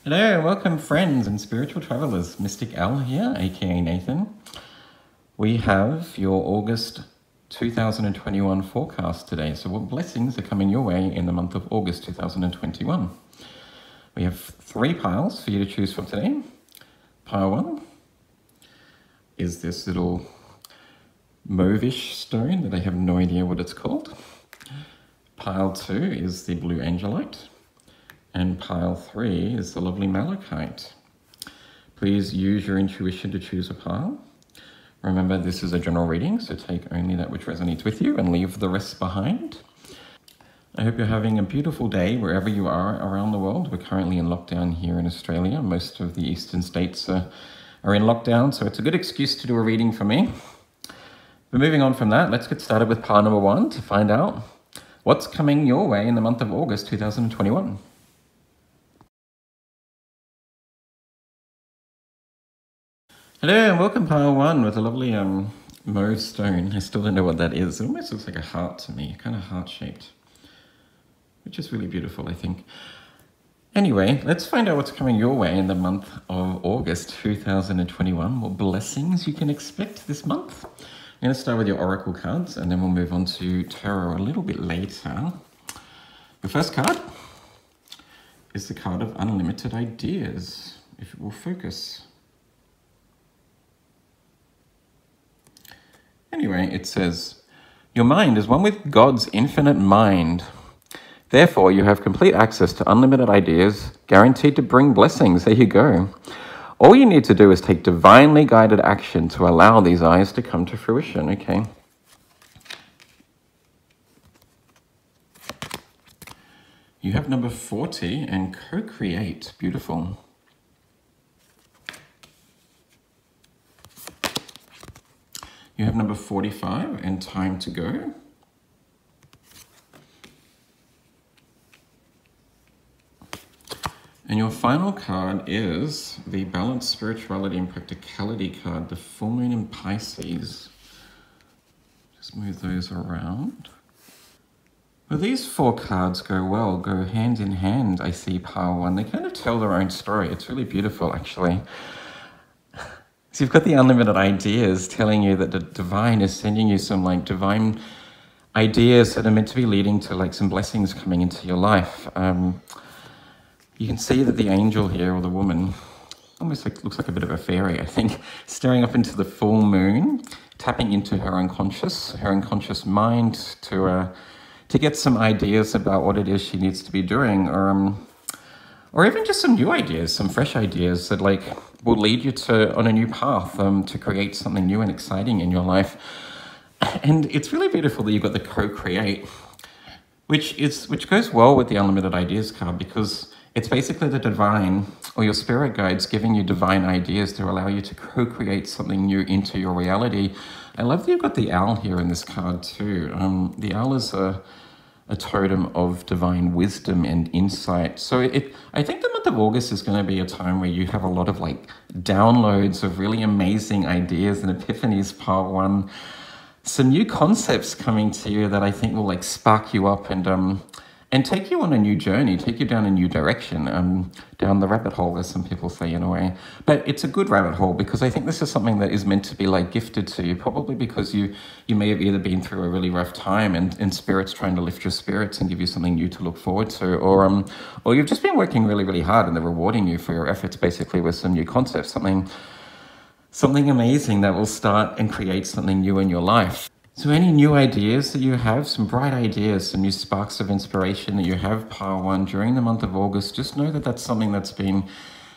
Hello and welcome friends and spiritual travelers. Mystic Al here, aka Nathan. We have your August 2021 forecast today. So what blessings are coming your way in the month of August 2021? We have 3 piles for you to choose from today. Pile 1 is this little mauve-ish stone that I have no idea what it's called. Pile 2 is the blue angelite. And pile 3 is the lovely malachite. Please use your intuition to choose a pile. Remember, this is a general reading, so take only that which resonates with you and leave the rest behind. I hope you're having a beautiful day wherever you are around the world. We're currently in lockdown here in Australia. Most of the eastern states are in lockdown, so it's a good excuse to do a reading for me. But moving on from that, let's get started with pile number 1 to find out what's coming your way in the month of August 2021. Hello and welcome pile 1 with a lovely mauve stone. I still don't know what that is. It almost looks like a heart to me, kind of heart-shaped, which is really beautiful, I think. Anyway, let's find out what's coming your way in the month of August 2021. What blessings you can expect this month. I'm going to start with your oracle cards and then we'll move on to tarot a little bit later. The first card is the card of unlimited ideas, if it will focus. Anyway, it says, your mind is one with God's infinite mind. Therefore, you have complete access to unlimited ideas, guaranteed to bring blessings. There you go. All you need to do is take divinely guided action to allow these eyes to come to fruition, okay? You have number 40 and co-create. Beautiful. You have number 45 and time to go. And your final card is the Balanced Spirituality and Practicality card, the Full Moon in Pisces. Just move those around. Well, these 4 cards go hand in hand, I see, pile 1. They kind of tell their own story. It's really beautiful, actually. So you've got the unlimited ideas telling you that the divine is sending you some divine ideas that are meant to be leading to some blessings coming into your life. You can see that the angel here, or the woman, almost looks like a bit of a fairy, I think, staring up into the full moon, tapping into her unconscious mind to get some ideas about what it is she needs to be doing, or even just some new ideas, some fresh ideas that will lead you on a new path to create something new and exciting in your life. And it's really beautiful that you've got the co-create, which goes well with the unlimited ideas card, because it's basically the divine or your spirit guides giving you divine ideas to allow you to co-create something new into your reality. I love that you've got the owl here in this card too. The owl is a totem of divine wisdom and insight. So I think the month of August is going to be a time where you have a lot of downloads of really amazing ideas and epiphanies, pile 1. Some new concepts coming to you that I think will spark you up and take you on a new journey, take you down a new direction, down the rabbit hole, as some people say in a way. But it's a good rabbit hole, because I think this is something that is meant to be gifted to you, probably because you may have either been through a really rough time and Spirit's trying to lift your spirits and give you something new to look forward to, or you've just been working really, really hard and they're rewarding you for your efforts basically with some new concepts, something amazing that will start and create something new in your life. So any new ideas that you have, some bright ideas, some new sparks of inspiration that you have, pile 1, during the month of August, just know that that's something that's been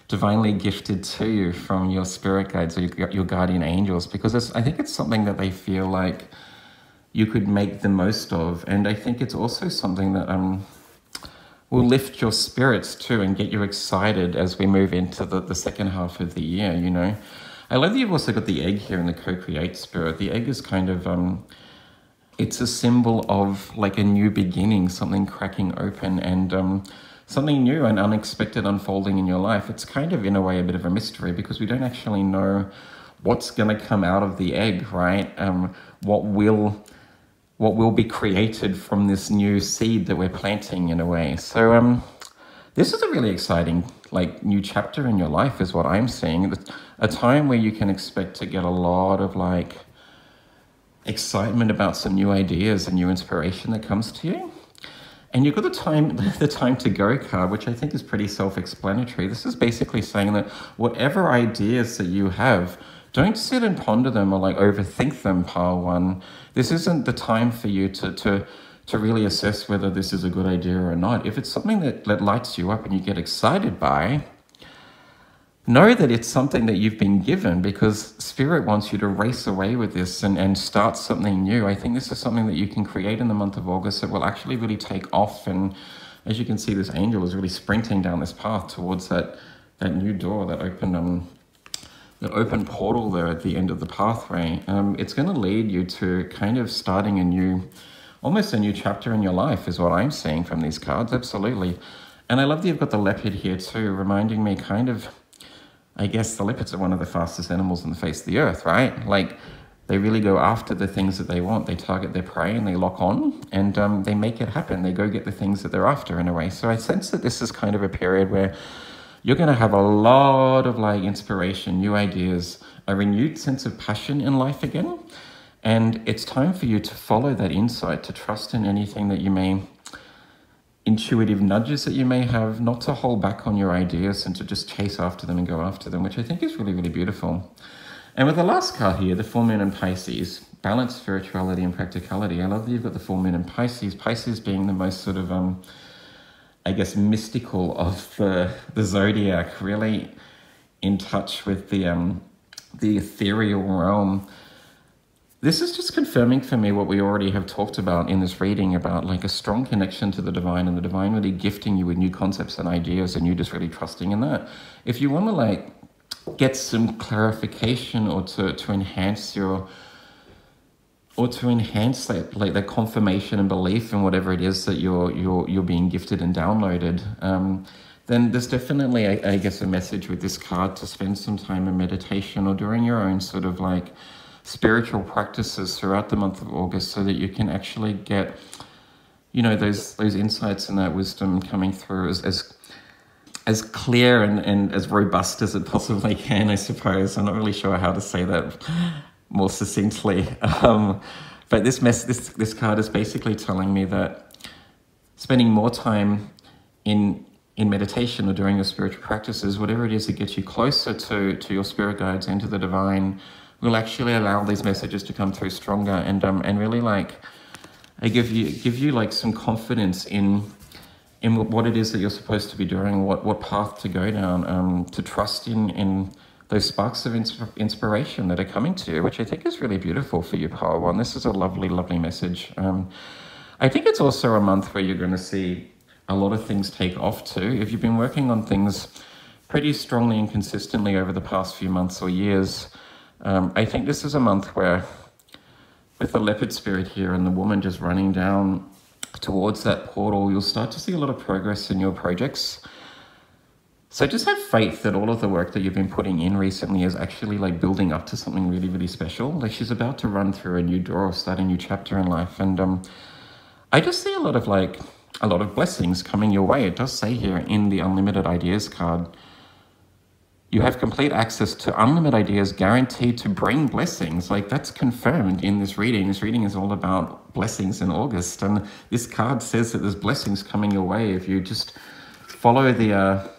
divinely gifted to you from your spirit guides or your guardian angels, because I think it's something that they feel like you could make the most of. And I think it's also something that will lift your spirits too and get you excited as we move into the second half of the year, you know. I love that you've also got the egg here in the co-create spirit. The egg is kind of, it's a symbol of a new beginning, something cracking open and something new and unexpected unfolding in your life. It's kind of, in a way, a bit of a mystery, because we don't actually know what's going to come out of the egg, right? What will be created from this new seed that we're planting, in a way. So this is a really exciting like new chapter in your life is what I'm seeing. A time where you can expect to get a lot of like excitement about some new ideas and new inspiration that comes to you. And you've got the time to go card, which I think is pretty self-explanatory. This is basically saying that whatever ideas that you have, don't sit and ponder them or like overthink them, pile one. This isn't the time for you to really assess whether this is a good idea or not. If it's something that lights you up and you get excited by, know that it's something that you've been given, because Spirit wants you to race away with this and start something new. I think this is something that you can create in the month of August that will actually really take off. And as you can see, this angel is really sprinting down this path towards that new door, that open portal there at the end of the pathway. It's going to lead you to kind of starting almost a new chapter in your life is what I'm seeing from these cards, absolutely. And I love that you've got the leopard here too, reminding me kind of, I guess the leopards are one of the fastest animals on the face of the earth, right? Like, they really go after the things that they want. They target their prey and they lock on, and they make it happen. They go get the things that they're after in a way. So I sense that this is kind of a period where you're going to have a lot of like inspiration, new ideas, a renewed sense of passion in life again. And it's time for you to follow that insight, to trust in anything that you may, intuitive nudges that you may have, not to hold back on your ideas and to just chase after them and go after them, which I think is really, really beautiful. And with the last card here, the full moon in Pisces, balance, spirituality and practicality. I love that you've got the full moon in Pisces, Pisces being the most sort of, I guess, mystical of the zodiac, really in touch with the ethereal realm. This is just confirming for me what we already have talked about in this reading, about like a strong connection to the divine, and the divine really gifting you with new concepts and ideas, and you just really trusting in that. If you want to like get some clarification or to enhance that, like that confirmation and belief in whatever it is that you're being gifted and downloaded, then there's definitely, I guess, a message with this card to spend some time in meditation or during your own sort of like spiritual practices throughout the month of August, so that you can actually get, you know, those insights and that wisdom coming through as clear and as robust as it possibly can, I suppose. I'm not really sure how to say that more succinctly. But this card is basically telling me that spending more time in meditation or during your spiritual practices, whatever it is that gets you closer to your spirit guides and to the divine, will actually allow these messages to come through stronger, and really like I give you like some confidence in what it is that you're supposed to be doing, what path to go down, to trust in those sparks of inspiration that are coming to you, which I think is really beautiful for you, Power One. This is a lovely, lovely message. I think it's also a month where you're going to see a lot of things take off too. If you've been working on things pretty strongly and consistently over the past few months or years, I think this is a month where, with the leopard spirit here and the woman just running down towards that portal, you'll start to see a lot of progress in your projects. So just have faith that all of the work that you've been putting in recently is actually like building up to something really, really special. Like, she's about to run through a new door or start a new chapter in life. And I just see a lot of blessings coming your way. It does say here in the Unlimited Ideas card, you have complete access to unlimited ideas guaranteed to bring blessings. Like, that's confirmed in this reading. This reading is all about blessings in August. And this card says that there's blessings coming your way if you just follow the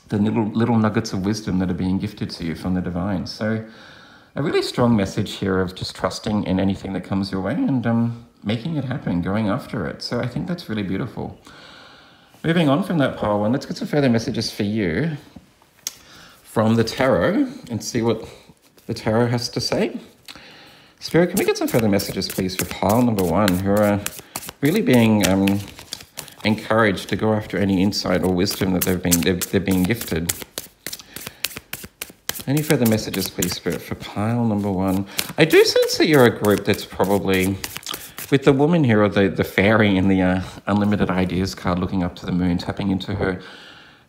little nuggets of wisdom that are being gifted to you from the divine. So a really strong message here of just trusting in anything that comes your way and making it happen, going after it. So I think that's really beautiful. Moving on from that, Power One, let's get some further messages for you from the tarot and see what the tarot has to say. Spirit, can we get some further messages, please, for pile number one, who are really being encouraged to go after any insight or wisdom that they're being gifted? Any further messages, please, Spirit, for pile number one? I do sense that you're a group that's probably, with the woman here, or the fairy in the Unlimited Ideas card, looking up to the moon, tapping into her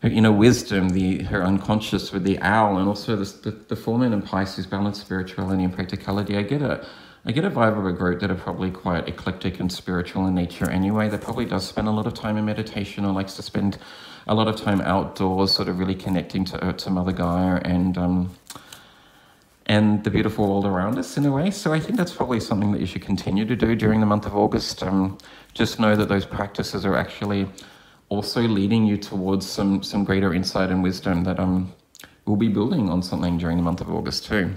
inner wisdom, her unconscious with the owl, and also the full moon in Pisces, balance, spirituality and practicality. I get a I get a vibe of a group that are probably quite eclectic and spiritual in nature anyway. That probably does spend a lot of time in meditation or likes to spend a lot of time outdoors, sort of really connecting to Mother Gaia and the beautiful world around us in a way. So I think that's probably something that you should continue to do during the month of August. Just know that those practices are actually also leading you towards some greater insight and wisdom that we'll be building on something during the month of August too.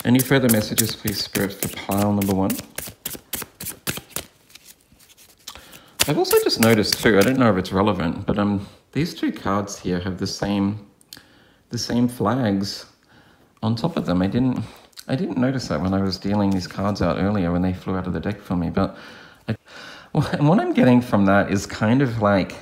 Any further messages, please, Spirit, for pile number 1? I've also just noticed too, I don't know if it's relevant, but these 2 cards here have the same flags on top of them. I didn't notice that when I was dealing these cards out earlier when they flew out of the deck for me. But what I'm getting from that is kind of like,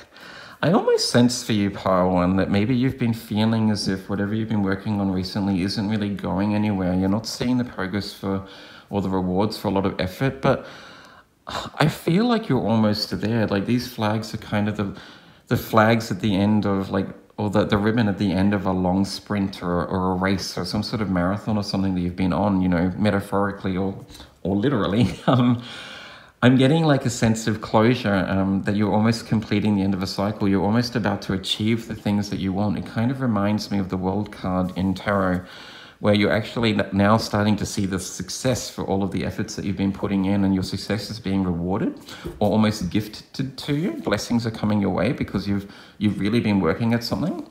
I almost sense for you, Pile 1, that maybe you've been feeling as if whatever you've been working on recently isn't really going anywhere. You're not seeing the progress or the rewards for a lot of effort, but I feel like you're almost there. Like these flags are kind of the flags at the end of like, or the ribbon at the end of a long sprint or a race or some sort of marathon or something that you've been on, you know, metaphorically or literally. I'm getting like a sense of closure, that you're almost completing the end of a cycle. You're almost about to achieve the things that you want. It kind of reminds me of the World card in Tarot, where you're actually now starting to see the success for all of the efforts that you've been putting in, and your success is being rewarded or almost gifted to you. Blessings are coming your way because you've really been working at something.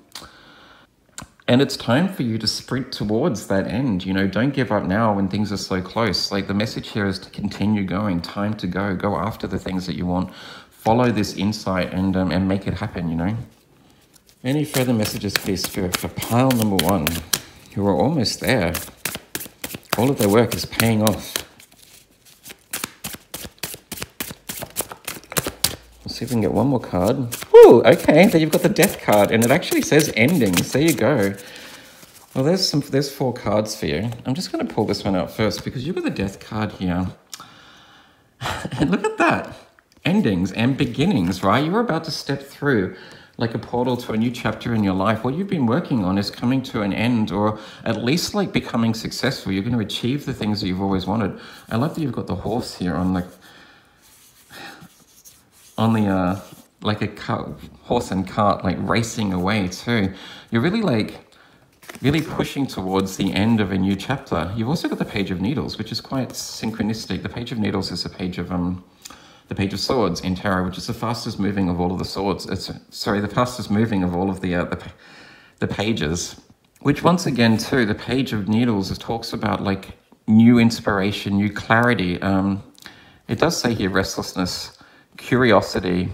And it's time for you to sprint towards that end. You know, don't give up now when things are so close. Like the message here is to continue going, time to go after the things that you want. Follow this insight and make it happen, you know. Any further messages, please, Spirit, for pile number 1, who are almost there. All of their work is paying off. Let's see if we can get one more card. Ooh, okay, then you've got the Death card, and it actually says endings. There you go. Well, there's 4 cards for you. I'm just going to pull this one out first because you've got the Death card here. And look at that. Endings and beginnings, right? You're about to step through like a portal to a new chapter in your life. What you've been working on is coming to an end, or at least like becoming successful. You're going to achieve the things that you've always wanted. I love that you've got the horse here on like a horse and cart, like racing away too. You're really pushing towards the end of a new chapter. You've also got the Page of Needles, which is quite synchronistic. The Page of Needles is the Page of Swords in Tarot, which is the fastest moving of all of the swords. The fastest moving of all of the pages. Which once again too, the Page of Needles talks about like new inspiration, new clarity. It does say here restlessness, curiosity,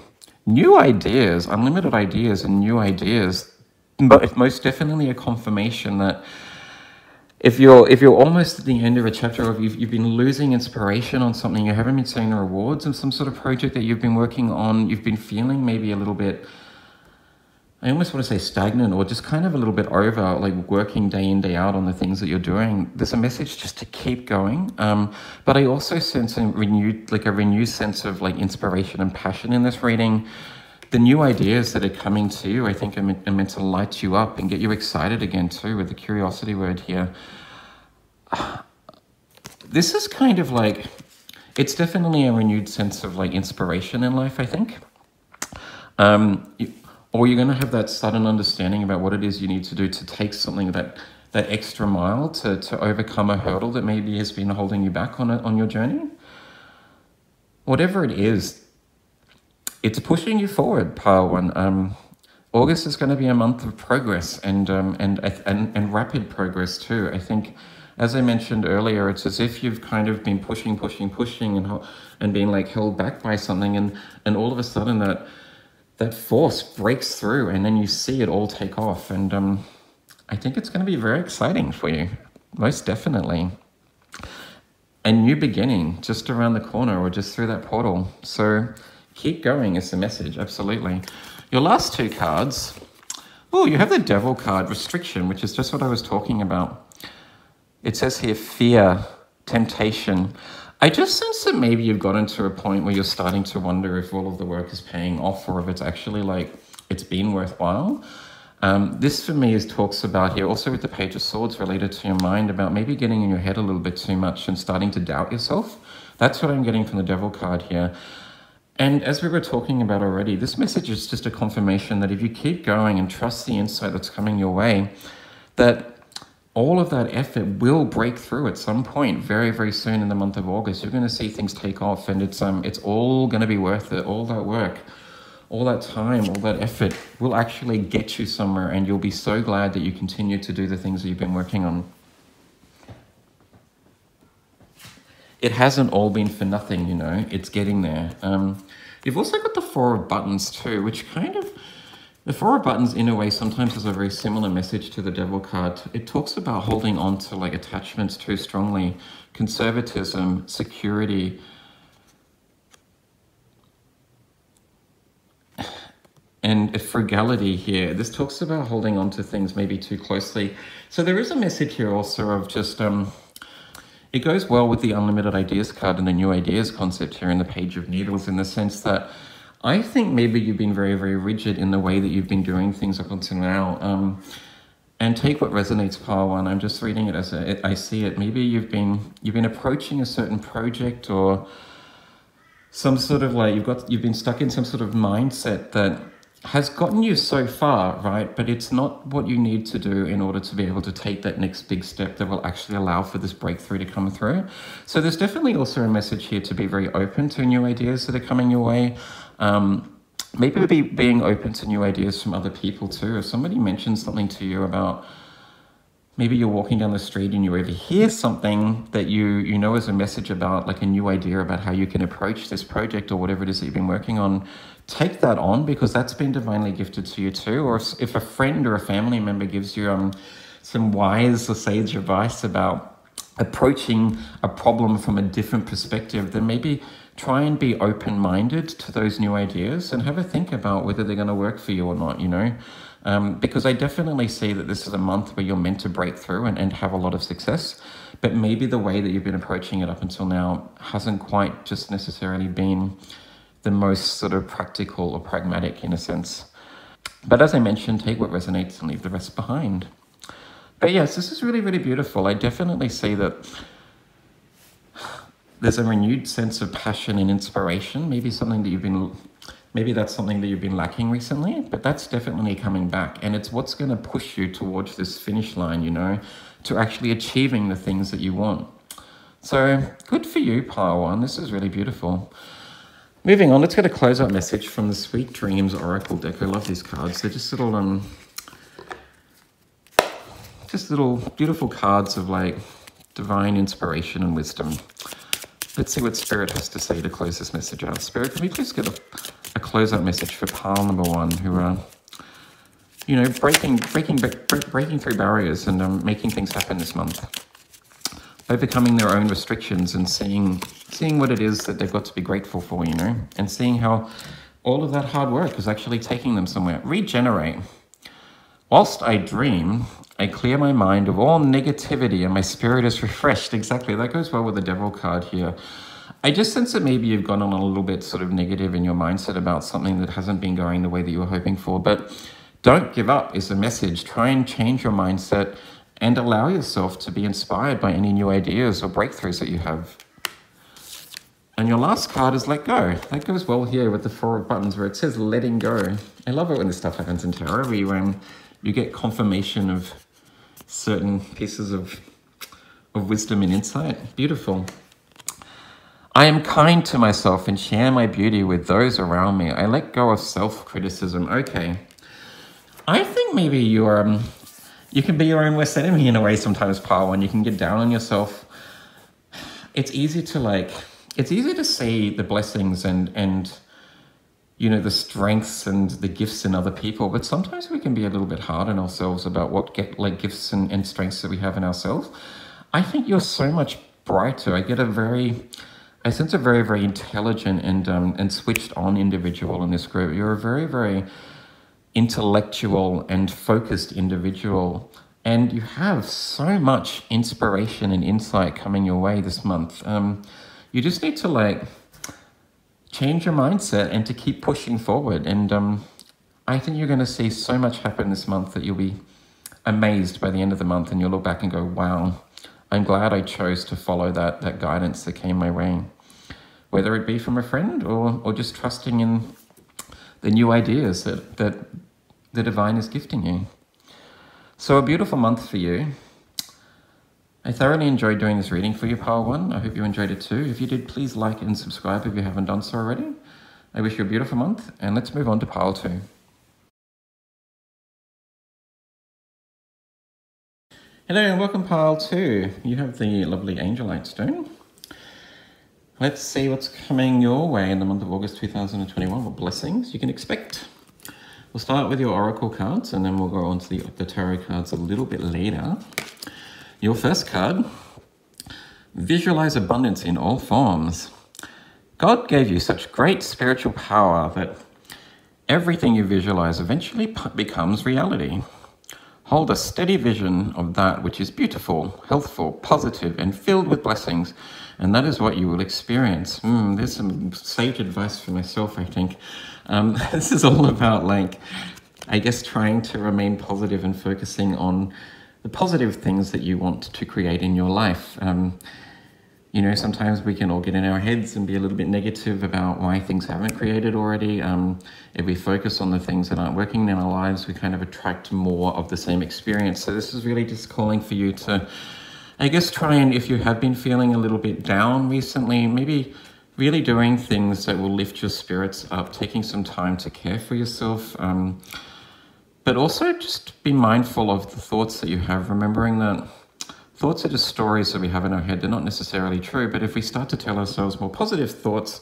new ideas, unlimited ideas and new ideas. But it's most definitely a confirmation that if you're almost at the end of a chapter, or you've been losing inspiration on something, you haven't been seeing the rewards of some sort of project that you've been working on, you've been feeling maybe a little bit, I almost want to say stagnant, or just kind of a little bit over, like working day in, day out on the things that you're doing. There's a message just to keep going. But I also sense a renewed sense of like inspiration and passion in this reading. The new ideas that are coming to you, I think, are meant to light you up and get you excited again too, with the curiosity word here. This is kind of like, it's definitely a renewed sense of like inspiration in life, I think. Or you're going to have that sudden understanding about what it is you need to do to take something that extra mile to overcome a hurdle that maybe has been holding you back on your journey. Whatever it is, it's pushing you forward, pile 1. August is going to be a month of progress and rapid progress too. I think, as I mentioned earlier, it's as if you've kind of been pushing and being like held back by something, and all of a sudden that force breaks through, and then you see it all take off. And I think it's going to be very exciting for you, most definitely. A new beginning just around the corner, or just through that portal. So keep going is the message, absolutely. Your last 2 cards. Oh, you have the Devil card, Restriction, which is just what I was talking about. It says here, fear, temptation. I just sense that maybe you've gotten to a point where you're starting to wonder if all of the work is paying off, or if it's actually like, it's been worthwhile. This for me talks about here, also with the Page of Swords related to your mind, about maybe getting in your head a little bit too much and starting to doubt yourself. That's what I'm getting from the Devil card here. And as we were talking about already, this message is just a confirmation that if you keep going and trust the insight that's coming your way, that all of that effort will break through at some point very, very soon in the month of August. You're going to see things take off, and it's all going to be worth it. All that work, all that time, all that effort will actually get you somewhere, and you'll be so glad that you continue to do the things that you've been working on. It hasn't all been for nothing, you know, it's getting there. You've also got the Four of Buttons too, which kind of, the Four of Buttons in a way sometimes has a very similar message to the Devil card. It talks about holding on to like attachments too strongly, conservatism, security, and frugality here. This talks about holding on to things maybe too closely. So there is a message here also of just, it goes well with the Unlimited Ideas card and the New Ideas concept here in the Page of Needles, in the sense that I think maybe you've been very, very rigid in the way that you've been doing things up until now. And take what resonates, Pile 1. I'm just reading it as I see it. Maybe you've been approaching a certain project or some sort of like, you've been stuck in some sort of mindset that has gotten you so far, right? But it's not what you need to do in order to be able to take that next big step that will actually allow for this breakthrough to come through. So there's definitely also a message here to be very open to new ideas that are coming your way. Maybe being open to new ideas from other people too. If somebody mentions something to you about, maybe you're walking down the street and you overhear something that you know is a message about, like a new idea about how you can approach this project or whatever it is that you've been working on, take that on, because that's been divinely gifted to you too. Or if a friend or a family member gives you some wise or sage advice about approaching a problem from a different perspective, then maybe try and be open-minded to those new ideas and have a think about whether they're going to work for you or not, you know. Because I definitely see that this is a month where you're meant to break through and have a lot of success, but maybe the way that you've been approaching it up until now hasn't quite just necessarily been the most sort of practical or pragmatic in a sense. But as I mentioned, take what resonates and leave the rest behind. But yes, this is really, really beautiful. I definitely see that there's a renewed sense of passion and inspiration. Maybe that's something that you've been lacking recently, but that's definitely coming back. And it's what's going to push you towards this finish line, you know, to actually achieving the things that you want. So good for you, Pile 1. This is really beautiful. Moving on, let's get a closeout message from the Sweet Dreams Oracle deck. I love these cards. They're just little beautiful cards of like divine inspiration and wisdom. Let's see what Spirit has to say to close this message out. Spirit, can we please get a closeout message for Pile number 1, who are, you know, breaking through barriers and making things happen this month, overcoming their own restrictions and seeing what it is that they've got to be grateful for, you know, and seeing how all of that hard work is actually taking them somewhere. Regenerate. Whilst I dream, I clear my mind of all negativity and my spirit is refreshed. Exactly, that goes well with the Devil card here. I just sense that maybe you've gone on a little bit sort of negative in your mindset about something that hasn't been going the way that you were hoping for, but don't give up is the message. Try and change your mindset and allow yourself to be inspired by any new ideas or breakthroughs that you have. And your last card is Let Go. That goes well here with the Four of Buttons where it says letting go. I love it when this stuff happens in tarot, where you get confirmation of certain pieces of wisdom and insight. Beautiful. I am kind to myself and share my beauty with those around me. I let go of self-criticism. Okay. I think maybe you can be your own worst enemy in a way sometimes, Pile 1. You can get down on yourself. It's easy to see the blessings and you know, the strengths and the gifts in other people, but sometimes we can be a little bit hard on ourselves about what gifts and strengths that we have in ourselves. I think you're so much brighter. I sense a very, very intelligent and switched on individual in this group. You're a very, very intellectual and focused individual, and you have so much inspiration and insight coming your way this month. You just need to change your mindset and to keep pushing forward. And I think you're going to see so much happen this month that you'll be amazed by the end of the month, and you'll look back and go, wow, I'm glad I chose to follow that guidance that came my way. Whether it be from a friend or just trusting in the new ideas that the divine is gifting you. So a beautiful month for you. I thoroughly enjoyed doing this reading for you, Pile 1. I hope you enjoyed it too. If you did, please like and subscribe if you haven't done so already. I wish you a beautiful month, and let's move on to Pile 2. Hello and welcome, Pile 2. You have the lovely Angelite stone. Let's see what's coming your way in the month of August 2021. What blessings you can expect. We'll start with your oracle cards, and then we'll go on to the tarot cards a little bit later. Your first card, visualize abundance in all forms. God gave you such great spiritual power that everything you visualize eventually becomes reality. Hold a steady vision of that which is beautiful, healthful, positive, and filled with blessings, and that is what you will experience. There's some sage advice for myself, I think. This is all about, I guess, trying to remain positive and focusing on the positive things that you want to create in your life. You know, sometimes we can all get in our heads and be a little bit negative about why things haven't created already. If we focus on the things that aren't working in our lives, we kind of attract more of the same experience. So this is really just calling for you to, I guess, try and, if you have been feeling a little bit down recently, maybe really doing things that will lift your spirits up, taking some time to care for yourself. But also just be mindful of the thoughts that you have, remembering that thoughts are just stories that we have in our head. They're not necessarily true, but if we start to tell ourselves more positive thoughts,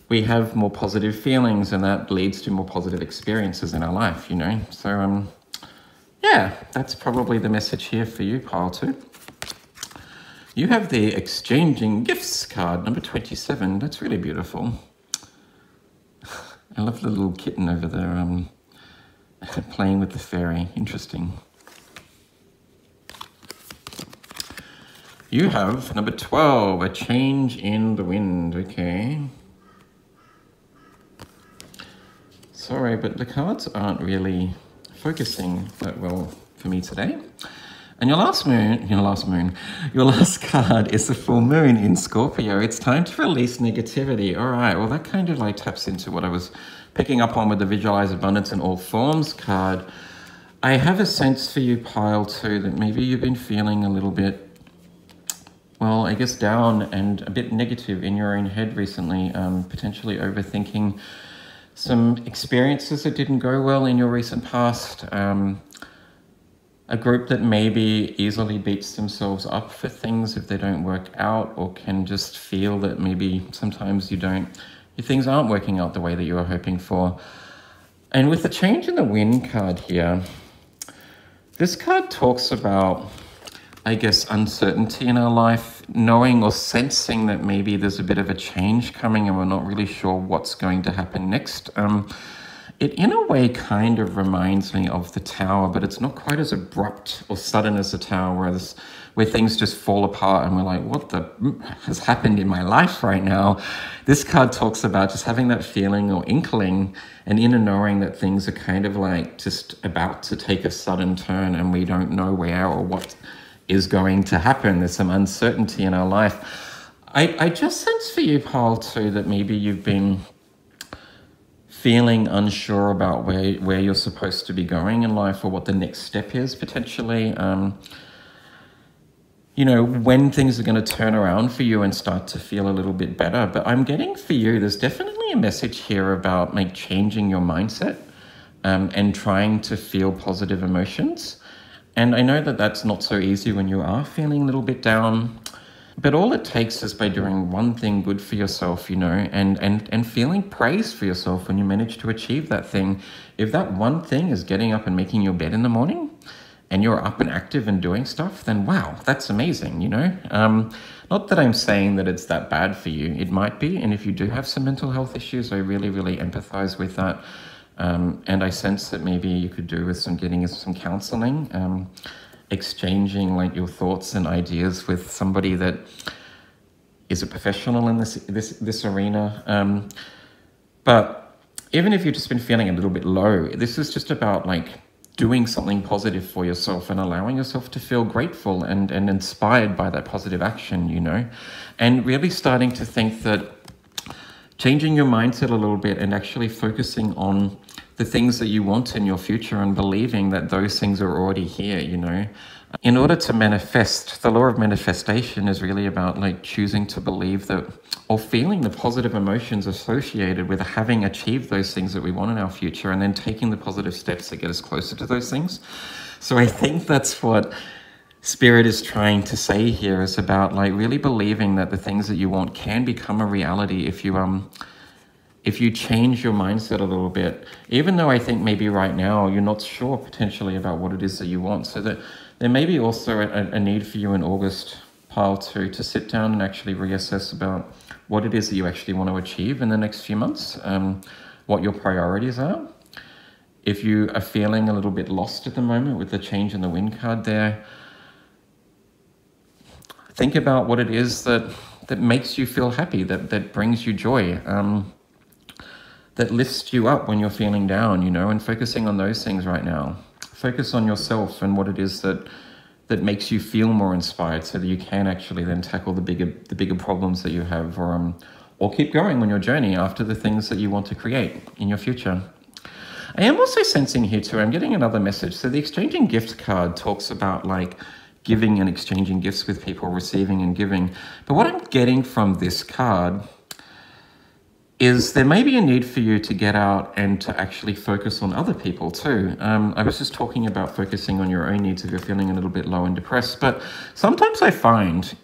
we have more positive feelings, and that leads to more positive experiences in our life, you know? So, yeah, that's probably the message here for you, Pile 2. You have the Exchanging Gifts card, number 27. That's really beautiful. I love the little kitten over there, playing with the fairy. Interesting. You have number 12, a change in the wind. Okay. Sorry, but the cards aren't really focusing that well for me today. And your last card is the full moon in Scorpio. It's time to release negativity. All right, well, that kind of taps into what I was picking up on with the Visualize Abundance in All Forms card. I have a sense for you, Pile 2, that maybe you've been feeling a little bit, well, I guess down and a bit negative in your own head recently, potentially overthinking some experiences that didn't go well in your recent past. A group that maybe easily beats themselves up for things if they don't work out, or can just feel that maybe sometimes things aren't working out the way that you were hoping for. And with the change in the wind card here, this card talks about, I guess, uncertainty in our life, knowing or sensing that maybe there's a bit of a change coming and we're not really sure what's going to happen next. It in a way kind of reminds me of the Tower, but it's not quite as abrupt or sudden as the Tower, where things just fall apart and we're like, what the has happened in my life right now? This card talks about just having that feeling or inkling, an inner knowing that things are kind of just about to take a sudden turn and we don't know where or what is going to happen. There's some uncertainty in our life. I just sense for you, Pile 2, that maybe you've been feeling unsure about where you're supposed to be going in life or what the next step is potentially. You know, when things are going to turn around for you and start to feel a little bit better. But I'm getting for you, there's definitely a message here about changing your mindset and trying to feel positive emotions. And I know that that's not so easy when you are feeling a little bit down. But all it takes is by doing one thing good for yourself, you know, and feeling praise for yourself when you manage to achieve that thing. If that one thing is getting up and making your bed in the morning and you're up and active and doing stuff, then wow, that's amazing, you know. Not that I'm saying that it's that bad for you. It might be. And if you do have some mental health issues, I really, really empathize with that. And I sense that maybe you could do with getting some counseling, exchanging your thoughts and ideas with somebody that is a professional in this arena. But even if you've just been feeling a little bit low, this is just about like doing something positive for yourself and allowing yourself to feel grateful and inspired by that positive action, you know, and really starting to think that changing your mindset a little bit and actually focusing on the things that you want in your future and believing that those things are already here, you know. In order to manifest, the law of manifestation is really about like choosing to believe that, or feeling the positive emotions associated with having achieved those things that we want in our future, and then taking the positive steps that get us closer to those things. So I think that's what Spirit is trying to say here, is about like really believing that the things that you want can become a reality if you change your mindset a little bit, even though I think maybe right now you're not sure potentially about what it is that you want. So that there may be also a need for you in August, Pile 2, to sit down and actually reassess about what it is that you actually want to achieve in the next few months, what your priorities are. If you are feeling a little bit lost at the moment with the change in the wind card there, think about what it is that makes you feel happy, that brings you joy, that lifts you up when you're feeling down, you know, and focusing on those things right now. Focus on yourself and what it is that makes you feel more inspired, so that you can actually then tackle the bigger problems that you have, or keep going on your journey after the things that you want to create in your future. I am also sensing here too, I'm getting another message. So the exchanging gift card talks about like giving and exchanging gifts with people, receiving and giving. But what I'm getting from this card is there may be a need for you to get out and to actually focus on other people too. I was just talking about focusing on your own needs if you're feeling a little bit low and depressed, but sometimes I find,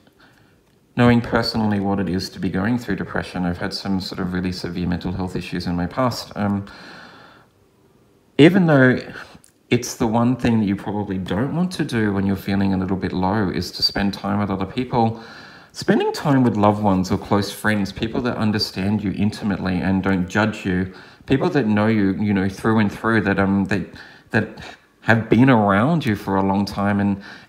knowing personally what it is to be going through depression, I've had some sort of really severe mental health issues in my past. Even though it's the one thing that you probably don't want to do when you're feeling a little bit low is to spend time with other people. Spending time with loved ones or close friends, people that understand you intimately and don't judge you, people that know you, you know, through and through, that have been around you for a long time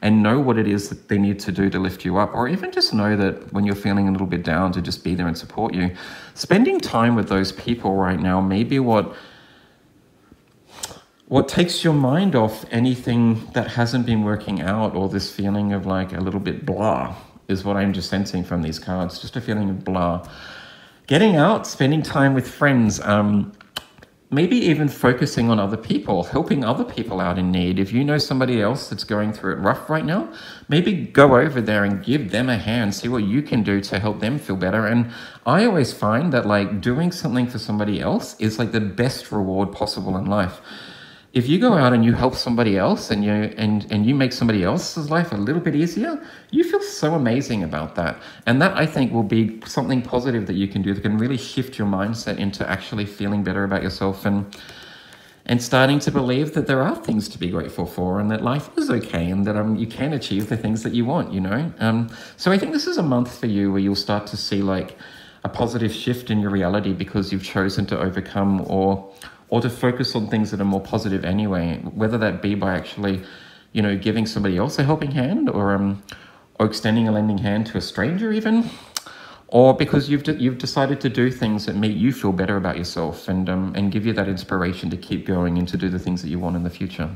and know what it is that they need to do to lift you up, or even just know that when you're feeling a little bit down, to just be there and support you. Spending time with those people right now may be what takes your mind off anything that hasn't been working out, or this feeling of like a little bit blah, is what I'm just sensing from these cards, just a feeling of blah. Getting out, spending time with friends, maybe even focusing on other people, helping other people out in need. If you know somebody else that's going through it rough right now, maybe go over there and give them a hand, see what you can do to help them feel better. And I always find that like doing something for somebody else is like the best reward possible in life. If you go out and you help somebody else and you make somebody else's life a little bit easier, you feel so amazing about that. And that, I think, will be something positive that you can do that can really shift your mindset into actually feeling better about yourself and starting to believe that there are things to be grateful for and that life is okay and that you can achieve the things that you want, you know. So I think this is a month for you where you'll start to see like a positive shift in your reality because you've chosen to overcome or to focus on things that are more positive anyway, whether that be by actually, you know, giving somebody else a helping hand or extending a lending hand to a stranger even, or because you've decided to do things that make you feel better about yourself and give you that inspiration to keep going and to do the things that you want in the future.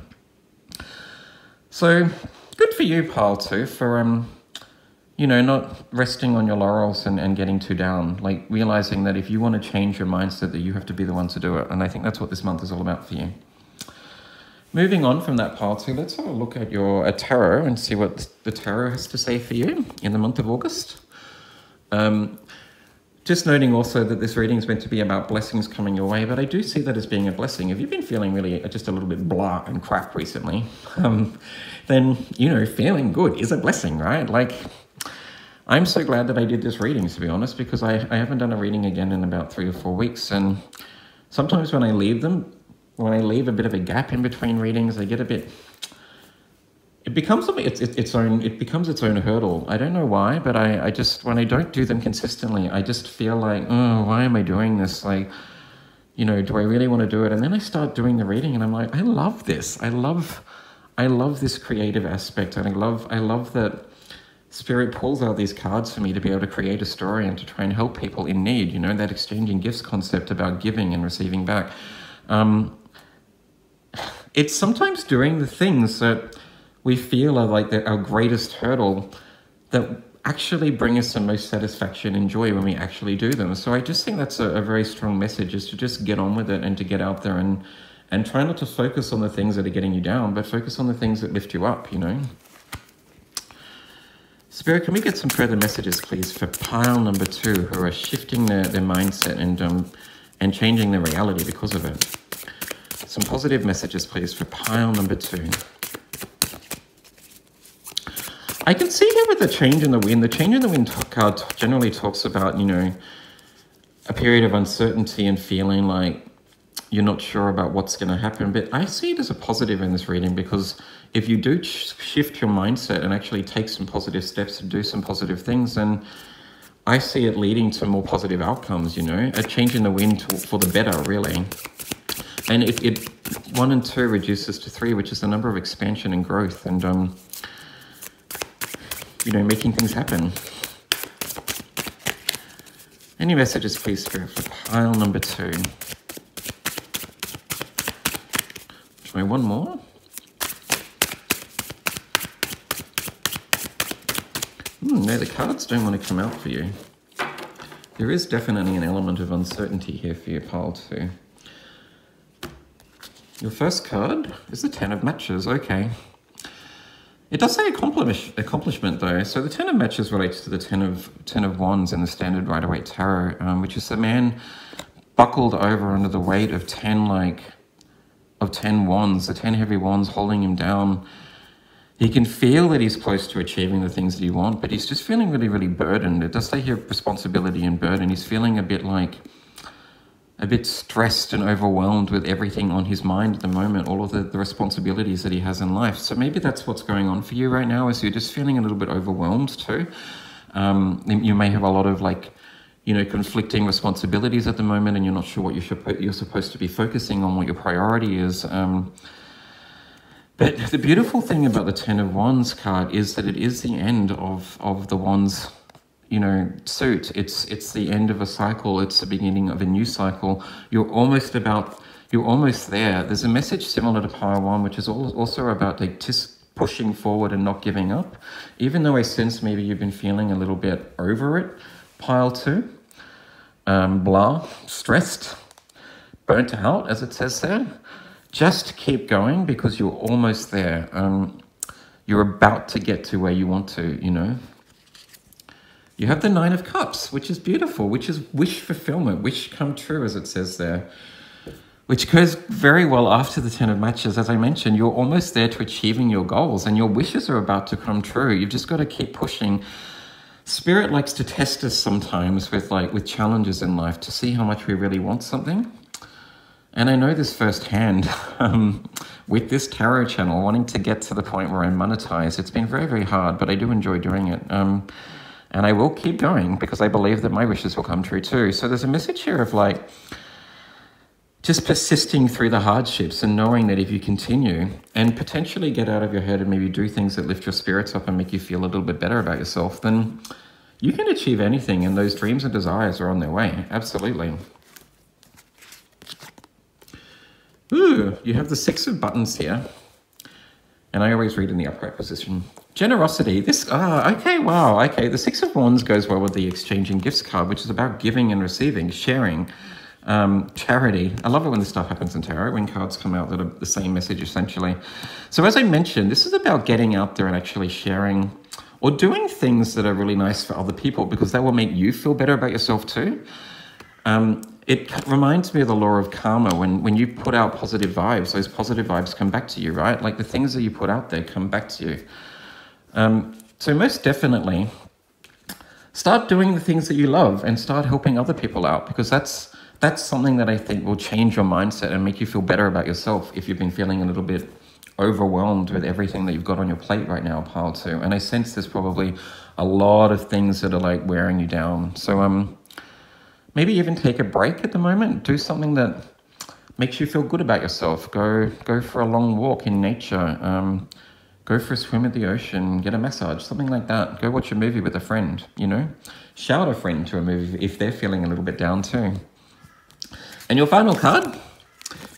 So good for you, Pile 2, for you know, not resting on your laurels and getting too down, like realizing that if you want to change your mindset, that you have to be the one to do it. And I think that's what this month is all about for you. Moving on from that, Pile 2, let's have a look at your tarot and see what the tarot has to say for you in the month of August. Just noting also that this reading is meant to be about blessings coming your way, but I do see that as being a blessing. If you've been feeling really just a little bit blah and crap recently, then, you know, feeling good is a blessing, right? Like, I'm so glad that I did this reading, to be honest, because I haven't done a reading again in about 3 or 4 weeks. And sometimes when I leave a bit of a gap in between readings, I get a bit, it becomes its own hurdle. I don't know why, but I just, when I don't do them consistently, I just feel like, oh, why am I doing this? Like, you know, do I really want to do it? And then I start doing the reading and I'm like, I love this. I love this creative aspect. And I love that Spirit pulls out these cards for me to be able to create a story and to try and help people in need, you know, that exchanging gifts concept about giving and receiving back. It's sometimes doing the things that we feel are like our greatest hurdle that actually bring us the most satisfaction and joy when we actually do them. So I just think that's a very strong message, is to just get on with it and to get out there and try not to focus on the things that are getting you down, but focus on the things that lift you up, you know. Spirit, can we get some further messages, please, for pile number 2, who are shifting their mindset and changing their reality because of it? Some positive messages, please, for pile number 2. I can see here with the change in the wind. The change in the wind card generally talks about, you know, a period of uncertainty and feeling like you're not sure about what's going to happen. But I see it as a positive in this reading, because if you do shift your mindset and actually take some positive steps and do some positive things, then I see it leading to more positive outcomes, you know, a change in the wind for the better, really. And it 1 and 2 reduces to 3, which is the number of expansion and growth and, you know, making things happen. Any messages, please, Spirit, for pile number 2? Try one more. No, the cards don't want to come out for you. There is definitely an element of uncertainty here for your pile 2. Your first card is the 10 of Matches. Okay. It does say accomplishment, though. So the 10 of Matches relates to the 10 of Wands in the Standard Rider-Waite Tarot, which is the man buckled over under the weight of 10 wands, the 10 heavy wands holding him down. He can feel that he's close to achieving the things that he wants, but he's just feeling really, really burdened. It does say here responsibility and burden. He's feeling a bit stressed and overwhelmed with everything on his mind at the moment, all of the responsibilities that he has in life. So maybe that's what's going on for you right now, is you're just feeling a little bit overwhelmed too. You may have a lot of conflicting responsibilities at the moment, and you're not sure what you're supposed to be focusing on, what your priority is. But the beautiful thing about the 10 of Wands card is that it is the end of the Wands suit. It's the end of a cycle. It's the beginning of a new cycle. You're almost there. There's a message similar to pile 1, which is also about just pushing forward and not giving up. Even though I sense maybe you've been feeling a little bit over it, pile 2, stressed, burnt out, as it says there. Just keep going, because you're almost there. You're about to get to where you want to, You have the 9 of Cups, which is beautiful, which is wish fulfillment, wish come true, as it says there, which goes very well after the 10 of Matches. As I mentioned, you're almost there to achieving your goals, and your wishes are about to come true. You've just got to keep pushing. Spirit likes to test us sometimes with challenges in life to see how much we really want something. And I know this firsthand with this tarot channel, wanting to get to the point where I monetize. It's been very, very hard, but I do enjoy doing it. And I will keep going, because I believe that my wishes will come true too. So there's a message here of just persisting through the hardships, and knowing that if you continue and potentially get out of your head and maybe do things that lift your spirits up and make you feel a little bit better about yourself, then you can achieve anything, and those dreams and desires are on their way. Absolutely. Ooh, you have the 6 of Buttons here. And I always read in the upright position. Generosity. Okay, wow. Okay, the 6 of Wands goes well with the exchanging gifts card, which is about giving and receiving, sharing, charity. I love it when this stuff happens in tarot, when cards come out that are the same message, essentially. So as I mentioned, this is about getting out there and actually sharing or doing things that are really nice for other people, because that will make you feel better about yourself too. It reminds me of the law of karma. When you put out positive vibes, those positive vibes come back to you, right? Like the things that you put out there come back to you. So most definitely, start doing the things that you love and start helping other people out, because that's something that I think will change your mindset and make you feel better about yourself if you've been feeling a little bit overwhelmed with everything that you've got on your plate right now, pile 2. And I sense there's probably a lot of things that are wearing you down. So maybe even take a break at the moment. Do something that makes you feel good about yourself. Go for a long walk in nature. Go for a swim at the ocean, get a massage, something like that. Go watch a movie with a friend, you know? Shout a friend to a movie if they're feeling a little bit down too. And your final card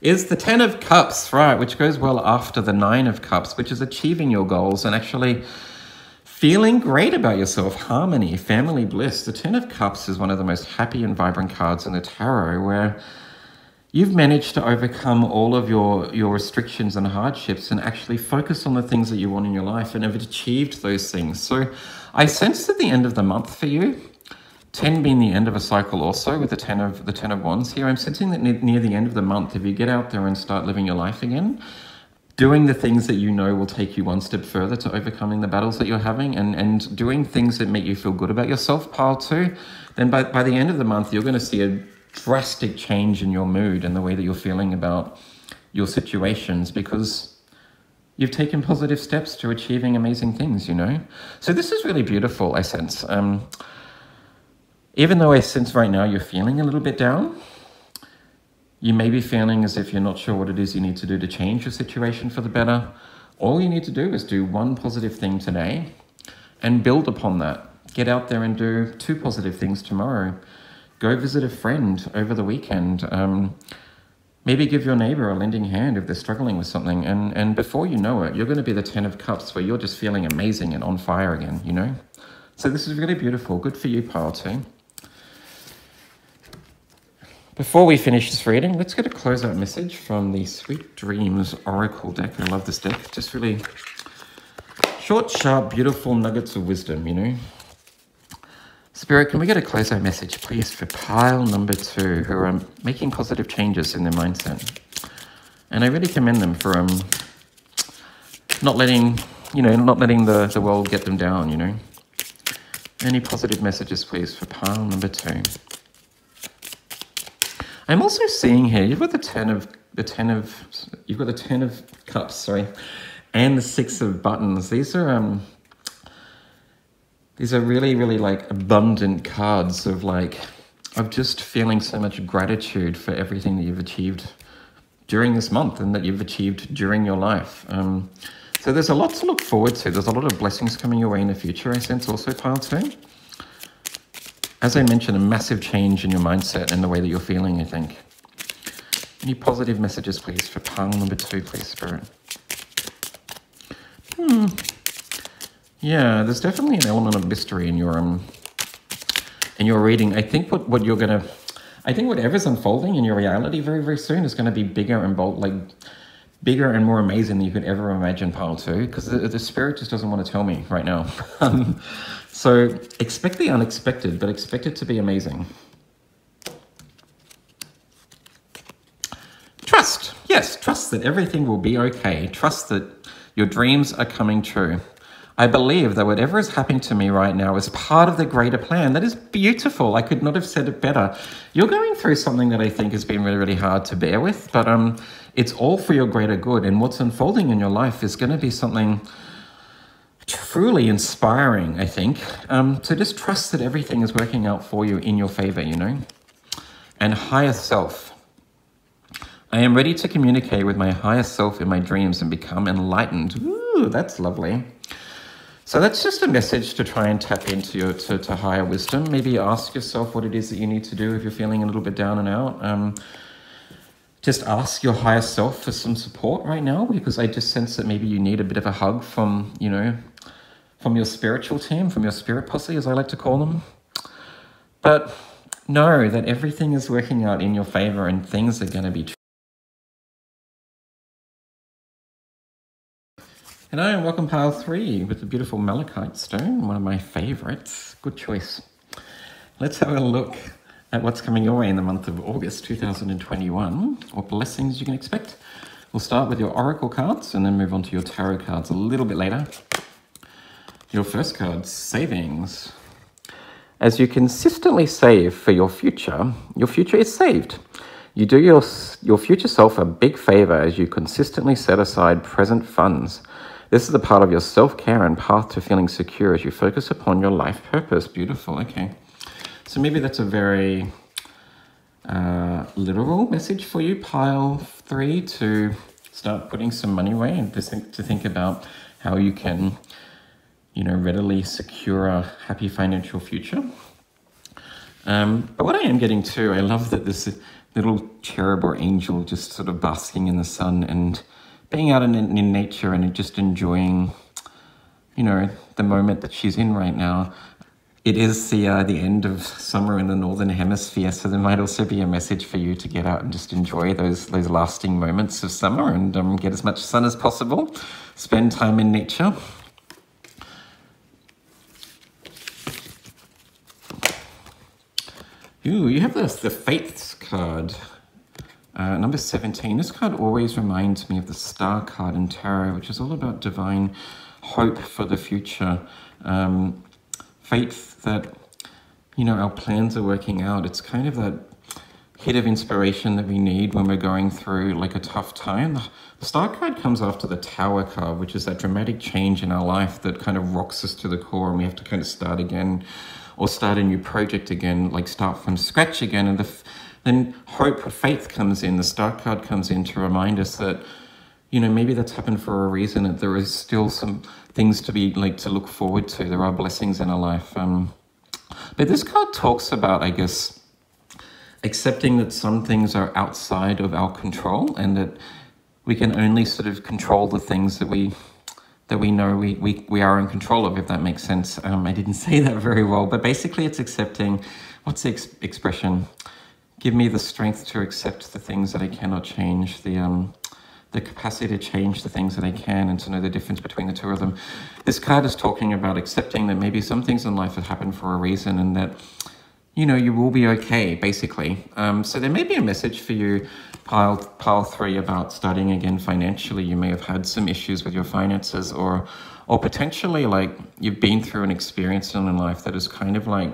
is the 10 of Cups, right, which goes well after the 9 of Cups, which is achieving your goals and actually feeling great about yourself, harmony, family bliss. The 10 of Cups is one of the most happy and vibrant cards in the tarot, where you've managed to overcome all of your restrictions and hardships and actually focus on the things that you want in your life and have achieved those things. So I sense at the end of the month for you, 10 being the end of a cycle also with the 10 of Wands here, I'm sensing that near the end of the month, if you get out there and start living your life again, doing the things that you know will take you one step further to overcoming the battles that you're having and doing things that make you feel good about yourself, pile 2, then by the end of the month, you're going to see a drastic change in your mood and the way that you're feeling about your situations, because you've taken positive steps to achieving amazing things, you know? So this is really beautiful, I sense. Even though I sense right now you're feeling a little bit down, you may be feeling as if you're not sure what it is you need to do to change your situation for the better. All you need to do is do one positive thing today and build upon that. Get out there and do 2 positive things tomorrow. Go visit a friend over the weekend. Maybe give your neighbor a lending hand if they're struggling with something. And before you know it, you're going to be the 10 of Cups where you're just feeling amazing and on fire again, you know? So this is really beautiful. Good for you, pile 2. Before we finish this reading, let's get a closeout message from the Sweet Dreams Oracle deck. I love this deck. Just really short, sharp, beautiful nuggets of wisdom, you know? Spirit, can we get a closeout message, please, for pile number 2, who are making positive changes in their mindset? And I really commend them for not letting the world get them down, you know? Any positive messages, please, for pile number 2? I'm also seeing here, you've got the 10 of Cups, sorry, and the 6 of Buttons. These are really, really like abundant cards of just feeling so much gratitude for everything that you've achieved during this month and that you've achieved during your life. So there's a lot to look forward to. There's a lot of blessings coming your way in the future, I sense also, pile 2. As I mentioned, a massive change in your mindset and the way that you're feeling, I think. Any positive messages, please, for pile number 2, please, Spirit? Yeah, there's definitely an element of mystery in your reading. I think what you're gonna, I think whatever's unfolding in your reality very, very soon is going to be bigger and bold, bigger and more amazing than you could ever imagine, pile 2, because the Spirit just doesn't want to tell me right now. So expect the unexpected, but expect it to be amazing. Trust. Yes, trust that everything will be okay. Trust that your dreams are coming true. I believe that whatever is happening to me right now is part of the greater plan. That is beautiful. I could not have said it better. You're going through something that I think has been really, really hard to bear with, but it's all for your greater good. And what's unfolding in your life is going to be something truly inspiring, I think. So just trust that everything is working out for you in your favor, you know? And higher self. I am ready to communicate with my higher self in my dreams and become enlightened. Ooh, that's lovely. So that's just a message to try and tap into to higher wisdom. Maybe ask yourself what it is that you need to do if you're feeling a little bit down and out. Just ask your higher self for some support right now, because I just sense that maybe you need a bit of a hug from, you know, from your spiritual team, from your spirit posse, as I like to call them. But know that everything is working out in your favor and things are going to be true. Hello and welcome, pile 3, with the beautiful malachite stone, one of my favorites. Good choice. Let's have a look at what's coming your way in the month of August 2021, what blessings you can expect. We'll start with your oracle cards and then move on to your tarot cards a little bit later. Your first card, savings. As you consistently save for your future is saved. You do your future self a big favor as you consistently set aside present funds. This is a part of your self-care and path to feeling secure as you focus upon your life purpose. Beautiful, okay. So maybe that's a very literal message for you, pile 3, to start putting some money away and to think about how you can, you know, readily secure a happy financial future. But what I am getting too, I love that this little cherub or angel just sort of basking in the sun and being out in nature and just enjoying, you know, the moment that she's in right now. It is the end of summer in the Northern Hemisphere, so there might also be a message for you to get out and just enjoy those lasting moments of summer and get as much sun as possible. Spend time in nature. Ooh, you have the Faiths card, number 17. This card always reminds me of the Star card in Tarot, which is all about divine hope for the future. Faith that, you know, our plans are working out. It's kind of that hit of inspiration that we need when we're going through like a tough time. The Star card comes after the Tower card, which is that dramatic change in our life that kind of rocks us to the core and we have to kind of start again or start a new project again, like start from scratch again. And then hope, faith comes in. The Star card comes in to remind us that, you know, maybe that's happened for a reason, that there is still some things to be like to look forward to. There are blessings in our life. But this card talks about, I guess, accepting that some things are outside of our control and that we can only sort of control the things that we know we are in control of, if that makes sense. I didn't say that very well, but basically it's accepting, what's the expression? Give me the strength to accept the things that I cannot change, the capacity to change the things that I can and to know the difference between the two of them. This card is talking about accepting that maybe some things in life have happened for a reason and that, you know, you will be okay, basically. So there may be a message for you, pile 3, about starting again financially. You may have had some issues with your finances or potentially like you've been through an experience in life that has kind of like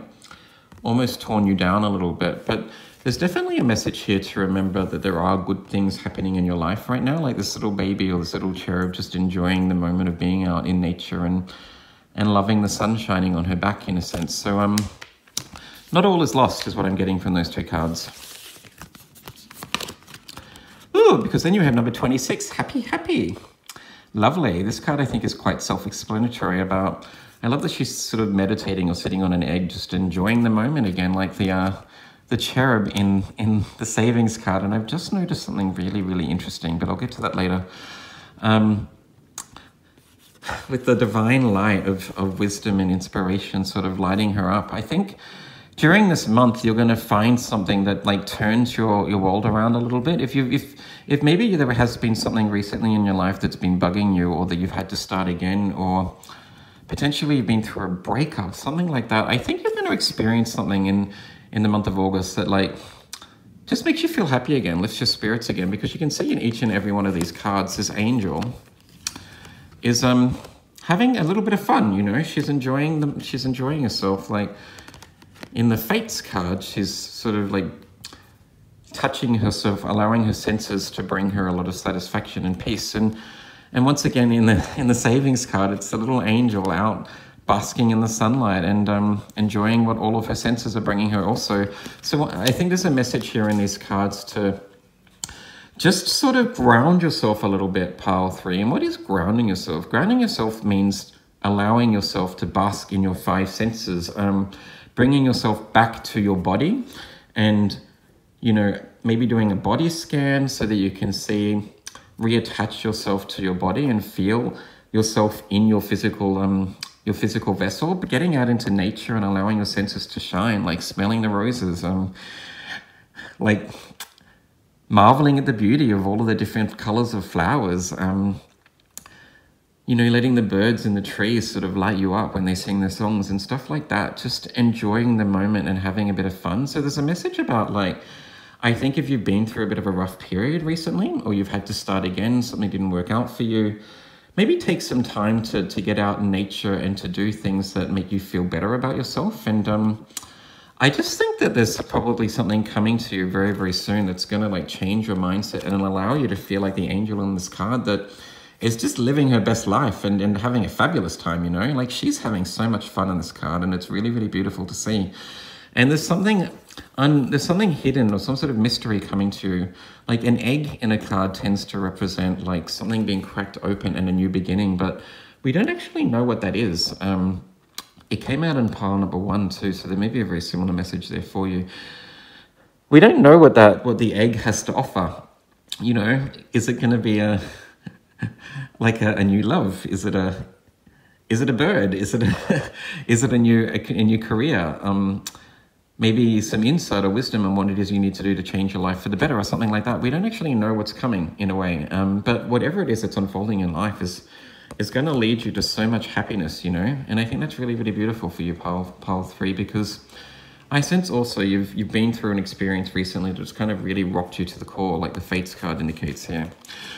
almost torn you down a little bit. But there's definitely a message here to remember that there are good things happening in your life right now, like this little baby or this little cherub just enjoying the moment of being out in nature and loving the sun shining on her back, in a sense. So not all is lost is what I'm getting from those 2 cards. Ooh, because then you have number 26, happy. Lovely. This card I think is quite self-explanatory about, I love that she's sort of meditating or sitting on an egg, just enjoying the moment again, like the cherub in the savings card. And I've just noticed something really, really interesting, but I'll get to that later. With the divine light of wisdom and inspiration sort of lighting her up, I think during this month you're going to find something that like turns your world around a little bit. If maybe there has been something recently in your life that's been bugging you, or that you've had to start again, or potentially you've been through a breakup, something like that, I think you're going to experience something in the month of August that like just makes you feel happy again, lifts your spirits again, because you can see in each and every one of these cards, this angel is having a little bit of fun, you know. She's enjoying herself. Like in the Fates card, she's sort of like touching herself, allowing her senses to bring her a lot of satisfaction and peace. And once again in the savings card, it's the little angel out basking in the sunlight and enjoying what all of her senses are bringing her also. So I think there's a message here in these cards to just sort of ground yourself a little bit, pile 3. And what is grounding yourself? Grounding yourself means allowing yourself to bask in your 5 senses, bringing yourself back to your body and, you know, maybe doing a body scan so that you can see, reattach yourself to your body and feel yourself in your physical vessel, but getting out into nature and allowing your senses to shine, like smelling the roses, like marveling at the beauty of all of the different colors of flowers, you know, letting the birds in the trees sort of light you up when they sing their songs and stuff like that, just enjoying the moment and having a bit of fun. So there's a message about, like, I think if you've been through a bit of a rough period recently, or you've had to start again, something didn't work out for you, maybe take some time to get out in nature and to do things that make you feel better about yourself. And I just think that there's probably something coming to you very, very soon that's going to like change your mindset and allow you to feel like the angel in this card that is just living her best life and having a fabulous time, you know? Like, she's having so much fun in this card, and it's really, really beautiful to see. And there's something hidden or some sort of mystery coming to you. Like an egg in a card tends to represent like something being cracked open and a new beginning. But We don't actually know what that is. It came out in pile number 1 too, so there may be a very similar message there for you. We don't know what the egg has to offer. You know, is it going to be a new love? Is it a bird? Is it a new career? Maybe some insight or wisdom on what it is you need to do to change your life for the better or something like that. We don't actually know what's coming in a way. But whatever it is that's unfolding in life is going to lead you to so much happiness, you know? And I think that's really, really beautiful for you, pile 3, because I sense also you've been through an experience recently that's kind of really rocked you to the core, like the Fates card indicates here.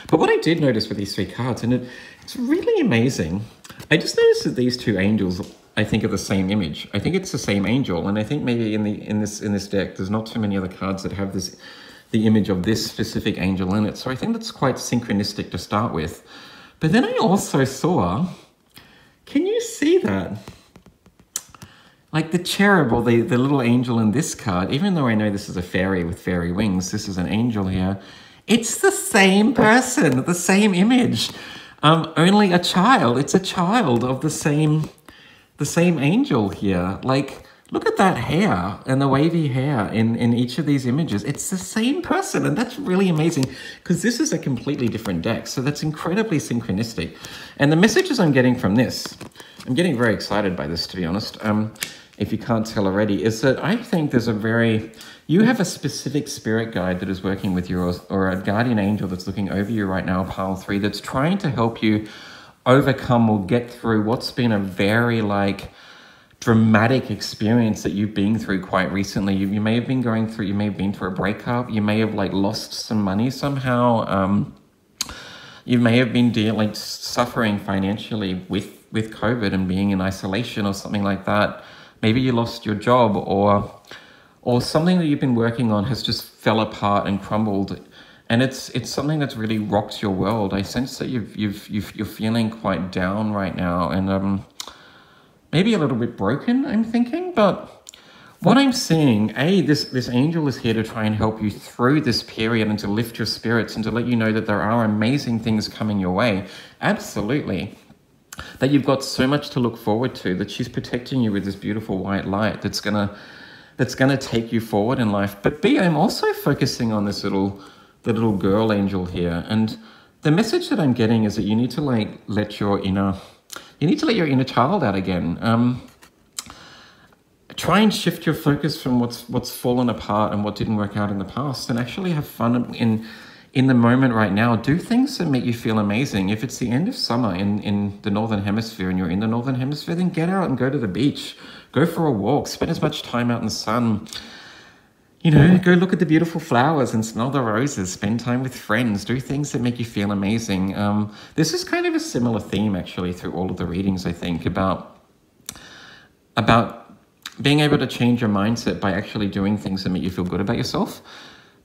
But what I did notice with these 3 cards, and it's really amazing, I just noticed that these 2 angels, I think, are the same image. I think it's the same angel, and I think maybe in this deck, there's not too many other cards that have the image of this specific angel in it. So I think that's quite synchronistic to start with. But then I also saw, can you see that? Like the cherub or the little angel in this card, even though I know this is a fairy with fairy wings, this is an angel here. It's the same person, the same image. Only a child. It's a child of the same angel here. Like, look at that hair and the wavy hair in each of these images. It's the same person, and that's really amazing because this is a completely different deck. So that's incredibly synchronistic. And the messages I'm getting from this, I'm getting very excited by this, to be honest. If you can't tell already, is that I think you have a specific spirit guide that is working with you, or a guardian angel that's looking over you right now, pile 3, that's trying to help you overcome or get through what's been a very dramatic experience that you've been through quite recently. You may have been going through, you may have been through a breakup, you may have lost some money somehow, you may have been suffering financially with COVID and being in isolation or something like that. Maybe you lost your job, or something that you've been working on has just fell apart and crumbled, and it's something that's really rocked your world. I sense that you're feeling quite down right now, and maybe a little bit broken, I'm thinking. But what I'm seeing, this angel is here to try and help you through this period and to lift your spirits and to let you know that there are amazing things coming your way. Absolutely. That you've got so much to look forward to, that she's protecting you with this beautiful white light that's gonna take you forward in life. But B, I'm also focusing on the little girl angel here, and the message that I'm getting is that you need to let your inner child out again. Try and shift your focus from what's fallen apart and what didn't work out in the past, and actually have fun in the moment right now. Do things that make you feel amazing. If it's the end of summer in the Northern Hemisphere and you're in the Northern Hemisphere, then get out and go to the beach. Go for a walk. Spend as much time out in the sun. You know, go look at the beautiful flowers and smell the roses. Spend time with friends. Do things that make you feel amazing. This is kind of a similar theme, actually, through all of the readings, I think, about being able to change your mindset by actually doing things that make you feel good about yourself.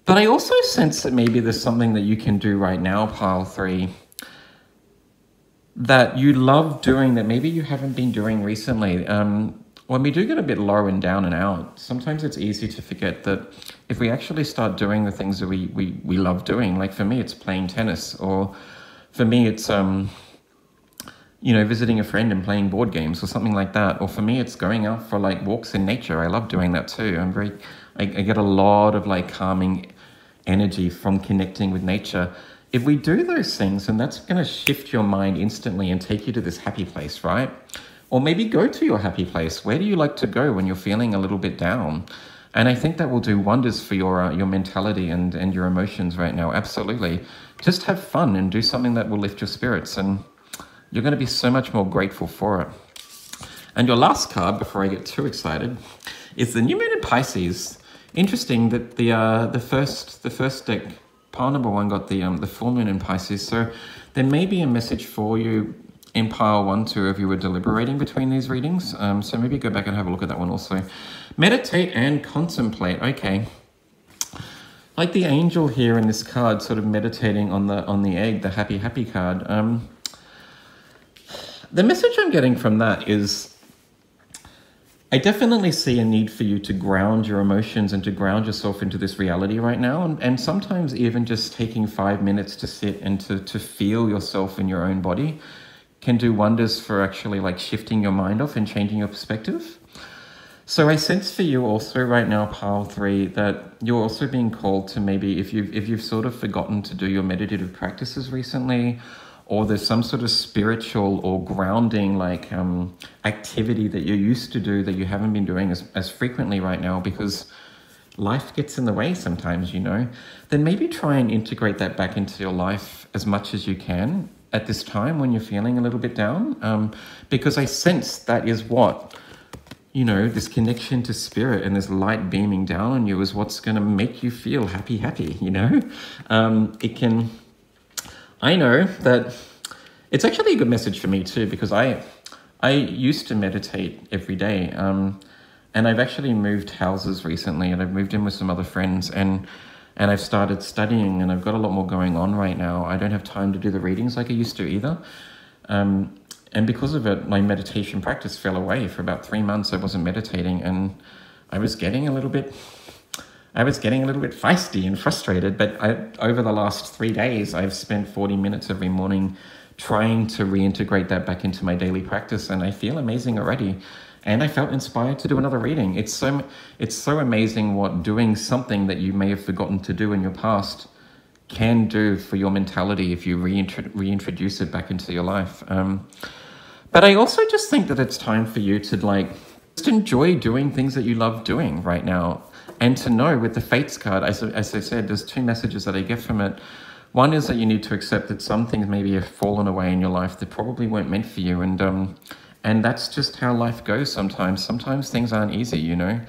But I also sense that maybe there's something that you can do right now, pile 3, that you love doing that maybe you haven't been doing recently. When we do get a bit low and down and out, sometimes it's easy to forget that if we actually start doing the things that we love doing, like for me, it's playing tennis, or for me, it's visiting a friend and playing board games or something like that. Or for me, it's going out for walks in nature. I love doing that too. I get a lot of calming energy from connecting with nature. If we do those things, then that's going to shift your mind instantly and take you to this happy place, right? Or maybe go to your happy place. Where do you like to go when you're feeling a little bit down? And I think that will do wonders for your mentality and your emotions right now. Absolutely. Just have fun and do something that will lift your spirits, and you're going to be so much more grateful for it. And your last card, before I get too excited, is the New Moon in Pisces. Interesting that the first deck, pile number 1, got the full moon in Pisces. So there may be a message for you in pile 1, 2, if you were deliberating between these readings. So maybe go back and have a look at that one also. Meditate and contemplate. Okay. Like the angel here in this card, sort of meditating on the egg, the happy card. The message I'm getting from that is, I definitely see a need for you to ground your emotions and to ground yourself into this reality right now. And sometimes even just taking 5 minutes to sit and to feel yourself in your own body can do wonders for actually like shifting your mind off and changing your perspective. So I sense for you also right now, pile 3, that you're also being called to maybe if you've sort of forgotten to do your meditative practices recently, or there's some sort of spiritual or grounding like activity that you used to do that you haven't been doing as frequently right now because life gets in the way sometimes, you know, then maybe try and integrate that back into your life as much as you can at this time when you're feeling a little bit down, because I sense that is what, you know, this connection to spirit and this light beaming down on you is what's going to make you feel happy, you know. I know that it's actually a good message for me too, because I used to meditate every day, and I've actually moved houses recently, and I've moved in with some other friends, and I've started studying, and I've got a lot more going on right now. I don't have time to do the readings like I used to either. And because of it, my meditation practice fell away. For about 3 months, I wasn't meditating, and I was getting a little bit feisty and frustrated. But over the last 3 days, I've spent 40 minutes every morning trying to reintegrate that back into my daily practice, and I feel amazing already. And I felt inspired to do another reading. It's so amazing what doing something that you may have forgotten to do in your past can do for your mentality if you reintroduce it back into your life. But I also just think that it's time for you to just enjoy doing things that you love doing right now. And to know with the Fates card, as I said, there's 2 messages that I get from it. One is that you need to accept that some things maybe have fallen away in your life that probably weren't meant for you. And that's just how life goes sometimes. Sometimes things aren't easy, you know,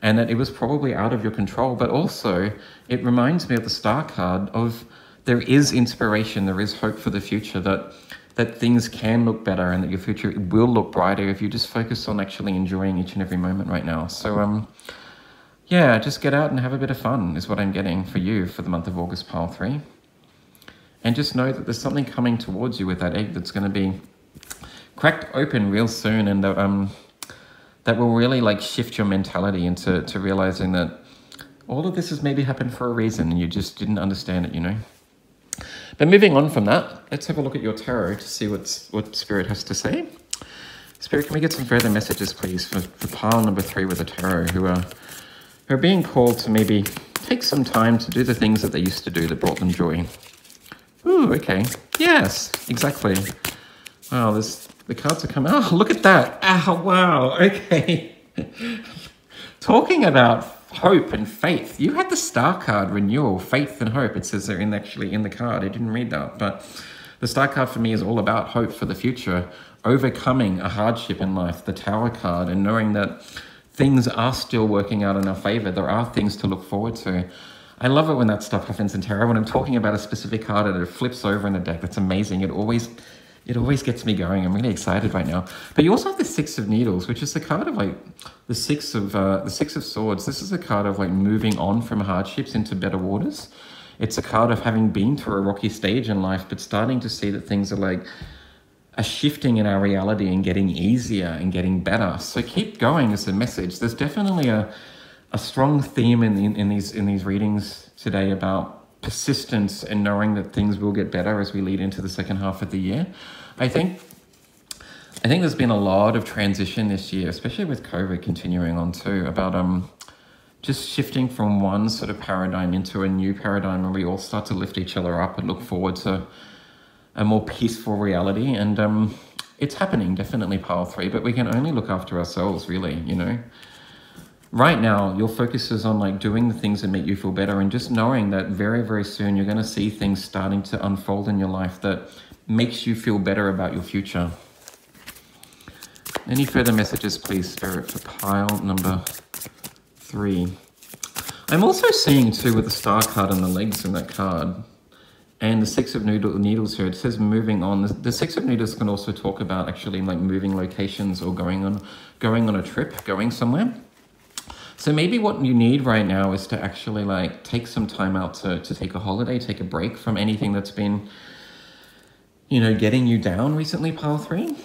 and that it was probably out of your control. But also, it reminds me of the Star card of there is inspiration, there is hope for the future, that things can look better and that your future will look brighter if you just focus on actually enjoying each and every moment right now. So, yeah, just get out and have a bit of fun is what I'm getting for you for the month of August, pile 3. And just know that there's something coming towards you with that egg that's going to be cracked open real soon, and that will really like shift your mentality into realizing that all of this has maybe happened for a reason and you just didn't understand it, you know. But moving on from that, let's have a look at your tarot to see what Spirit has to say. Spirit, can we get some further messages, please, for pile number 3 with the tarot, who are being called to maybe take some time to do the things that they used to do that brought them joy. Ooh, okay. Yes, exactly. Wow, the cards are coming. Oh, look at that. Oh, wow. Okay. Talking about hope and faith. You had the Star card, renewal, faith and hope. It says they're actually in the card. I didn't read that. But the Star card for me is all about hope for the future, overcoming a hardship in life, the Tower card, and knowing that things are still working out in our favor. There are things to look forward to. I love it when that stuff happens in tarot. When I'm talking about a specific card and it flips over in the deck, that's amazing. It always gets me going. I'm really excited right now. But you also have the 6 of Needles, which is the card of like the 6 of Swords. This is a card of like moving on from hardships into better waters. It's a card of having been through a rocky stage in life, but starting to see that things are shifting in our reality and getting easier and getting better. So keep going is the message. There's definitely a strong theme in these readings today about persistence and knowing that things will get better as we lead into the second half of the year. I think there's been a lot of transition this year, especially with COVID continuing on too, about just shifting from one sort of paradigm into a new paradigm where we all start to lift each other up and look forward to a more peaceful reality. And it's happening, definitely, pile 3, but we can only look after ourselves, really, you know. Right now, your focus is on doing the things that make you feel better, and just knowing that very, very soon you're going to see things starting to unfold in your life that makes you feel better about your future. Any further messages, please, Spirit, for pile number 3? I'm also seeing too with the Star card and the legs in that card, and the 6 of Needles here, it says moving on. The 6 of Needles can also talk about actually moving locations or going on a trip, going somewhere. So maybe what you need right now is to actually take some time out to take a holiday, take a break from anything that's been, getting you down recently, pile 3.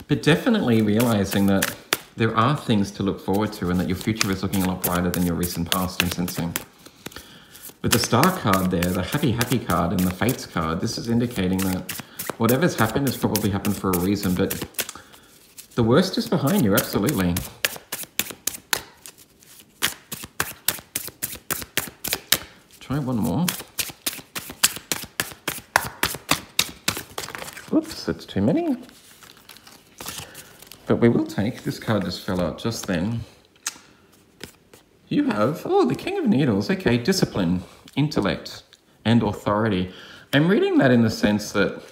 But definitely realizing that there are things to look forward to and that your future is looking a lot brighter than your recent past, I'm sensing. With the star card there, the happy card and the fates card, this is indicating that whatever's happened has probably happened for a reason, but the worst is behind you, absolutely. Try one more. Oops, it's too many. But we will take, this card just fell out just then. You have, oh, the King of Needles. Okay, discipline, intellect, and authority. I'm reading that in the sense that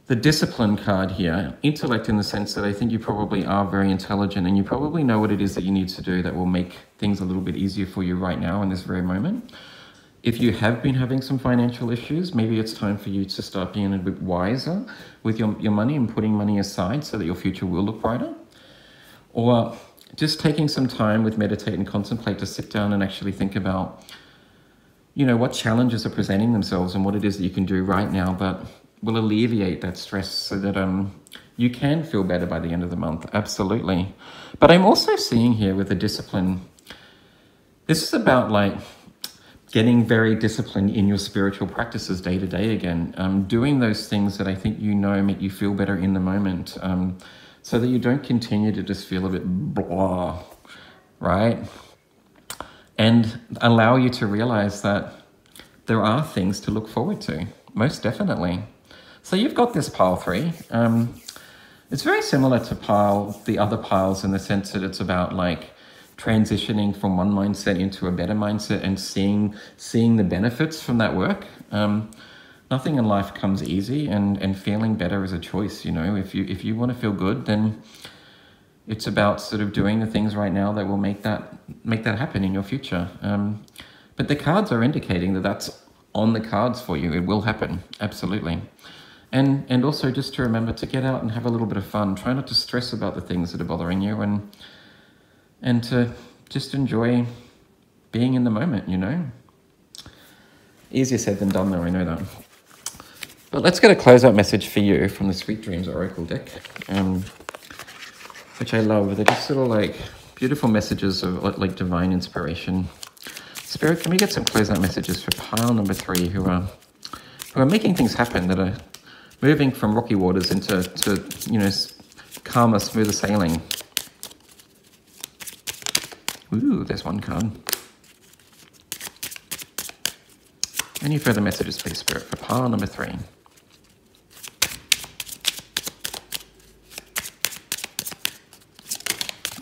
the discipline card here, intellect in the sense that I think you probably are very intelligent and you probably know what it is that you need to do that will make things a little bit easier for you right now in this very moment. If you have been having some financial issues, maybe it's time for you to start being a bit wiser with your money and putting money aside so that your future will look brighter. Or just taking some time with meditate and contemplate to sit down and actually think about, you know, what challenges are presenting themselves and what it is that you can do right now that will alleviate that stress so that you can feel better by the end of the month. Absolutely. But I'm also seeing here with the discipline, this is about like getting very disciplined in your spiritual practices day to day again, doing those things that I think you know make you feel better in the moment, so that you don't continue to just feel a bit blah, right? And allow you to realize that there are things to look forward to, most definitely. So you've got this pile 3. It's very similar to the other piles in the sense that it's about like transitioning from one mindset into a better mindset and seeing the benefits from that work. Nothing in life comes easy, and feeling better is a choice, you know. If you want to feel good, then it's about sort of doing the things right now that will make that happen in your future. But the cards are indicating that that's on the cards for you. It will happen, absolutely. And also just to remember to get out and have a little bit of fun. Try not to stress about the things that are bothering you, and to just enjoy being in the moment, you know. Easier said than done though, I know that. But let's get a closeout message for you from the Sweet Dreams Oracle deck, which I love. They're just little like beautiful messages of like divine inspiration. Spirit, can we get some closeout messages for pile number 3 who are making things happen, that are moving from rocky waters into you know, calmer, smoother sailing. Ooh, there's one card. Any further messages, please, Spirit, for pile number 3?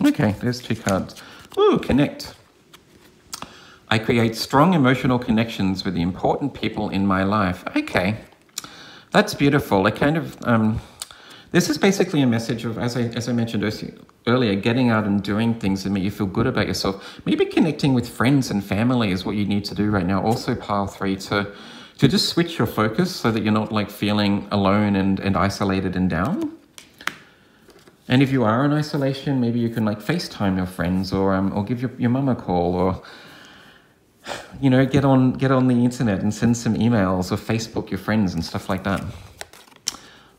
Okay, there's 2 cards. Ooh, connect. I create strong emotional connections with the important people in my life. Okay, that's beautiful. I kind of, this is basically a message of, as I mentioned earlier, getting out and doing things that make you feel good about yourself. Maybe connecting with friends and family is what you need to do right now. Also, pile 3, to just switch your focus so that you're not like feeling alone and isolated and down. And if you are in isolation, maybe you can like FaceTime your friends, or give your mum a call, or, you know, get on the internet and send some emails, or Facebook your friends and stuff like that.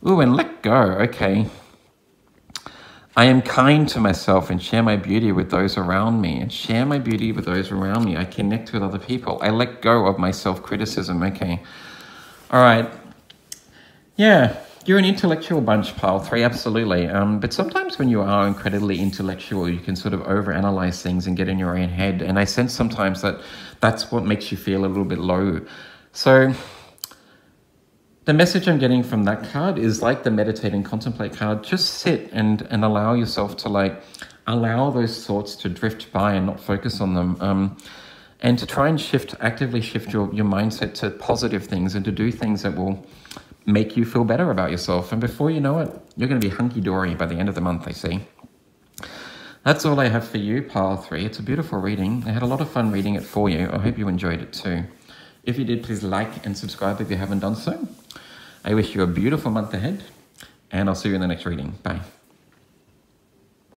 Ooh, and let go. Okay. I am kind to myself and share my beauty with those around me. And share my beauty with those around me. I connect with other people. I let go of my self-criticism. Okay. All right. Yeah. You're an intellectual bunch, pile 3, absolutely. But sometimes when you are incredibly intellectual, you can sort of overanalyze things and get in your own head. And I sense sometimes that that's what makes you feel a little bit low. So the message I'm getting from that card is like the meditate and contemplate card. Just sit and allow yourself to like, allow those thoughts to drift by and not focus on them. And to try and actively shift your mindset to positive things and to do things that will make you feel better about yourself. And before you know it, you're going to be hunky-dory by the end of the month, I see. That's all I have for you, pile 3. It's a beautiful reading. I had a lot of fun reading it for you. I hope you enjoyed it too. If you did, please like and subscribe if you haven't done so. I wish you a beautiful month ahead, and I'll see you in the next reading. Bye.